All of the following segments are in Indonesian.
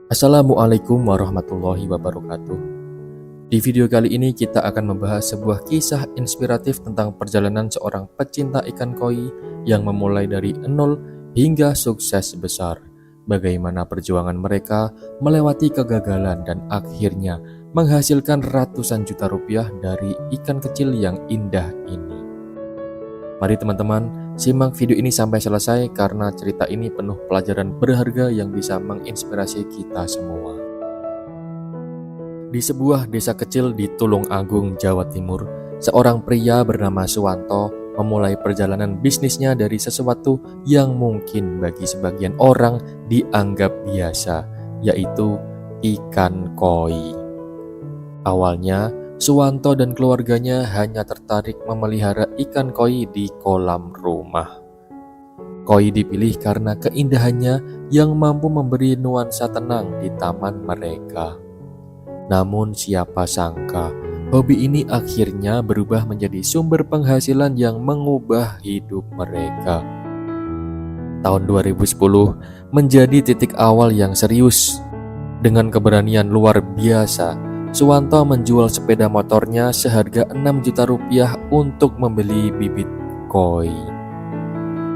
Assalamualaikum warahmatullahi wabarakatuh. Di video kali ini kita akan membahas sebuah kisah inspiratif tentang perjalanan seorang pecinta ikan koi yang memulai dari nol hingga sukses besar. Bagaimana perjuangan mereka melewati kegagalan dan akhirnya menghasilkan ratusan juta rupiah dari ikan kecil yang indah ini. Mari teman-teman, simak video ini sampai selesai karena cerita ini penuh pelajaran berharga yang bisa menginspirasi kita semua. Di sebuah desa kecil di Tulungagung, Jawa Timur, seorang pria bernama Suwanto memulai perjalanan bisnisnya dari sesuatu yang mungkin bagi sebagian orang dianggap biasa, yaitu ikan koi. Awalnya, Suwanto dan keluarganya hanya tertarik memelihara ikan koi di kolam rumah. Koi dipilih karena keindahannya yang mampu memberi nuansa tenang di taman mereka. Namun siapa sangka, hobi ini akhirnya berubah menjadi sumber penghasilan yang mengubah hidup mereka. Tahun 2010 menjadi titik awal yang serius. Dengan keberanian luar biasa, Suwanto menjual sepeda motornya seharga 6 juta rupiah untuk membeli bibit koi.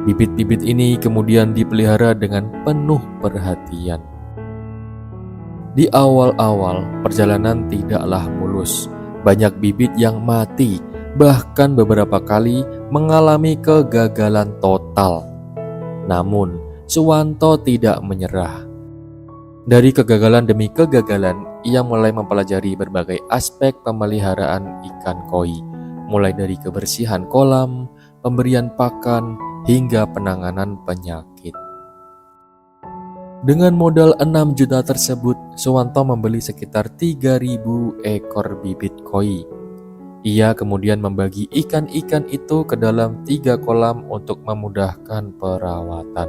Bibit-bibit ini kemudian dipelihara dengan penuh perhatian. Di awal-awal, perjalanan tidaklah mulus. Banyak bibit yang mati, bahkan beberapa kali mengalami kegagalan total. Namun, Suwanto tidak menyerah. Dari kegagalan demi kegagalan, ia mulai mempelajari berbagai aspek pemeliharaan ikan koi, mulai dari kebersihan kolam, pemberian pakan, hingga penanganan penyakit. Dengan modal 6 juta tersebut, Suwanto membeli sekitar 3.000 ekor bibit koi. Ia kemudian membagi ikan-ikan itu ke dalam 3 kolam untuk memudahkan perawatan.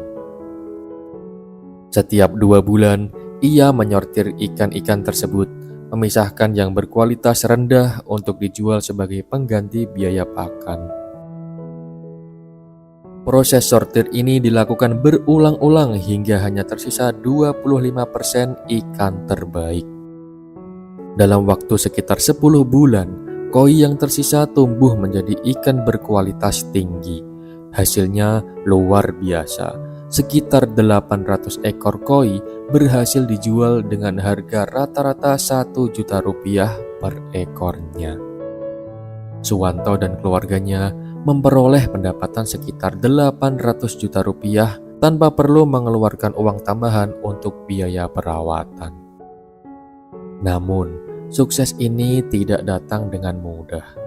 Setiap 2 bulan, ia menyortir ikan-ikan tersebut, memisahkan yang berkualitas rendah untuk dijual sebagai pengganti biaya pakan. Proses sortir ini dilakukan berulang-ulang hingga hanya tersisa 25% ikan terbaik. Dalam waktu sekitar 10 bulan, koi yang tersisa tumbuh menjadi ikan berkualitas tinggi. Hasilnya luar biasa. Sekitar 800 ekor koi berhasil dijual dengan harga rata-rata 1 juta rupiah per ekornya. Suwanto dan keluarganya memperoleh pendapatan sekitar 800 juta rupiah tanpa perlu mengeluarkan uang tambahan untuk biaya perawatan. Namun, sukses ini tidak datang dengan mudah.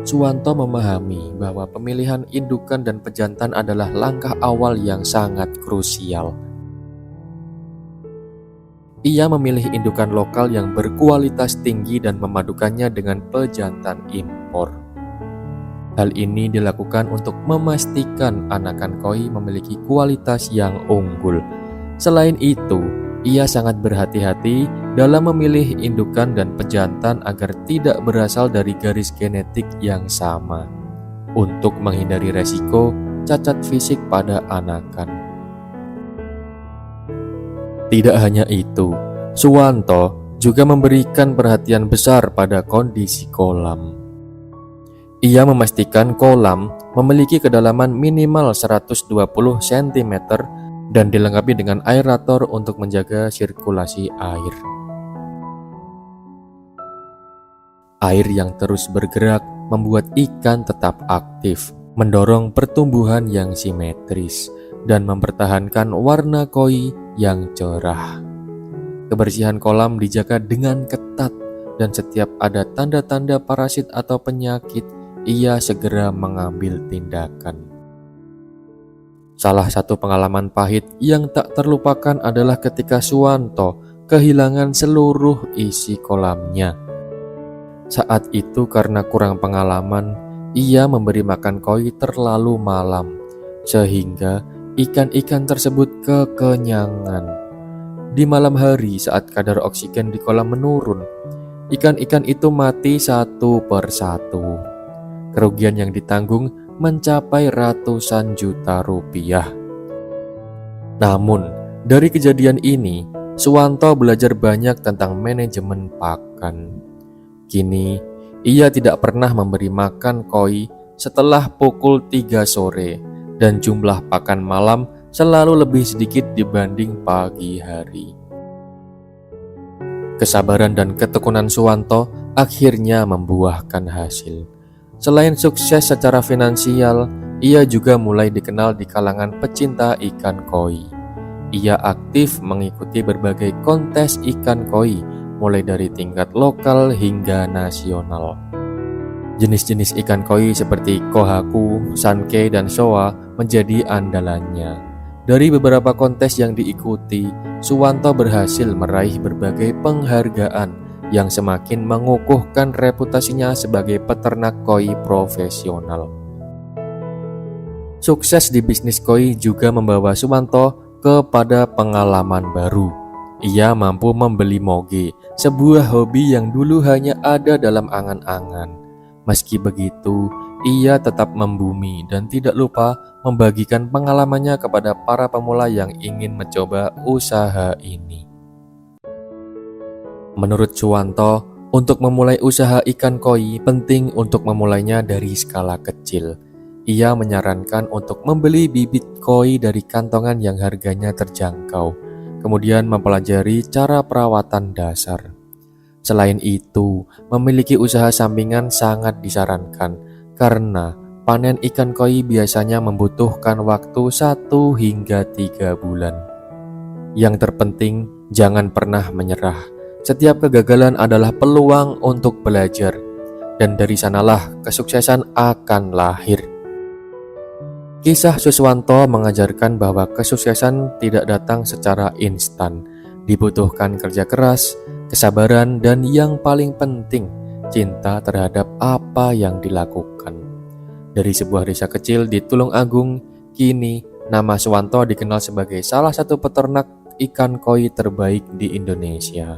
Suwanto memahami bahwa pemilihan indukan dan pejantan adalah langkah awal yang sangat krusial. Ia memilih indukan lokal yang berkualitas tinggi dan memadukannya dengan pejantan impor. Hal ini dilakukan untuk memastikan anakan koi memiliki kualitas yang unggul. Selain itu, ia sangat berhati-hati dalam memilih indukan dan pejantan agar tidak berasal dari garis genetik yang sama, untuk menghindari resiko cacat fisik pada anakan. Tidak hanya itu, Suwanto juga memberikan perhatian besar pada kondisi kolam. Ia memastikan kolam memiliki kedalaman minimal 120 cm dan dilengkapi dengan aerator untuk menjaga sirkulasi air. Air yang terus bergerak membuat ikan tetap aktif, mendorong pertumbuhan yang simetris, dan mempertahankan warna koi yang cerah. Kebersihan kolam dijaga dengan ketat, dan setiap ada tanda-tanda parasit atau penyakit, ia segera mengambil tindakan. Salah satu pengalaman pahit yang tak terlupakan adalah ketika Suwanto kehilangan seluruh isi kolamnya. Saat itu karena kurang pengalaman, ia memberi makan koi terlalu malam, sehingga ikan-ikan tersebut kekenyangan. Di malam hari saat kadar oksigen di kolam menurun, ikan-ikan itu mati satu persatu. Kerugian yang ditanggung mencapai ratusan juta rupiah. Namun, dari kejadian ini, Suwanto belajar banyak tentang manajemen pakan. Kini, ia tidak pernah memberi makan koi setelah pukul 3 sore dan jumlah pakan malam selalu lebih sedikit dibanding pagi hari. Kesabaran dan ketekunan Suwanto akhirnya membuahkan hasil. Selain sukses secara finansial, ia juga mulai dikenal di kalangan pecinta ikan koi. Ia aktif mengikuti berbagai kontes ikan koi, mulai dari tingkat lokal hingga nasional. Jenis-jenis ikan koi seperti kohaku, sankei, dan showa menjadi andalannya. Dari beberapa kontes yang diikuti, Suwanto berhasil meraih berbagai penghargaan yang semakin mengukuhkan reputasinya sebagai peternak koi profesional. Sukses di bisnis koi juga membawa Suwanto kepada pengalaman baru. Ia mampu membeli moge, sebuah hobi yang dulu hanya ada dalam angan-angan. Meski begitu, ia tetap membumi dan tidak lupa membagikan pengalamannya kepada para pemula yang ingin mencoba usaha ini. Menurut Suwanto, untuk memulai usaha ikan koi penting untuk memulainya dari skala kecil. Ia menyarankan untuk membeli bibit koi dari kantongan yang harganya terjangkau, kemudian mempelajari cara perawatan dasar. Selain itu, memiliki usaha sampingan sangat disarankan karena panen ikan koi biasanya membutuhkan waktu 1 hingga 3 bulan. Yang terpenting, jangan pernah menyerah. Setiap kegagalan adalah peluang untuk belajar, dan dari sanalah kesuksesan akan lahir. Kisah Suwanto mengajarkan bahwa kesuksesan tidak datang secara instan. Dibutuhkan kerja keras, kesabaran, dan yang paling penting, cinta terhadap apa yang dilakukan. Dari sebuah desa kecil di Tulungagung, kini nama Suwanto dikenal sebagai salah satu peternak ikan koi terbaik di Indonesia.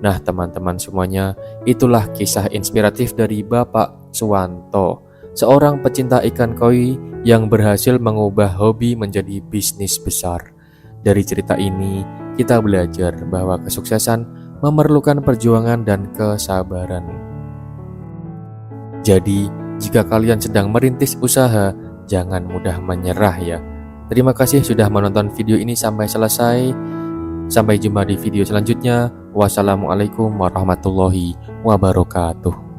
Nah teman-teman semuanya, itulah kisah inspiratif dari Bapak Suwanto, seorang pecinta ikan koi yang berhasil mengubah hobi menjadi bisnis besar. Dari cerita ini, kita belajar bahwa kesuksesan memerlukan perjuangan dan kesabaran. Jadi, jika kalian sedang merintis usaha, jangan mudah menyerah ya. Terima kasih sudah menonton video ini sampai selesai. Sampai jumpa di video selanjutnya. Wassalamualaikum warahmatullahi wabarakatuh.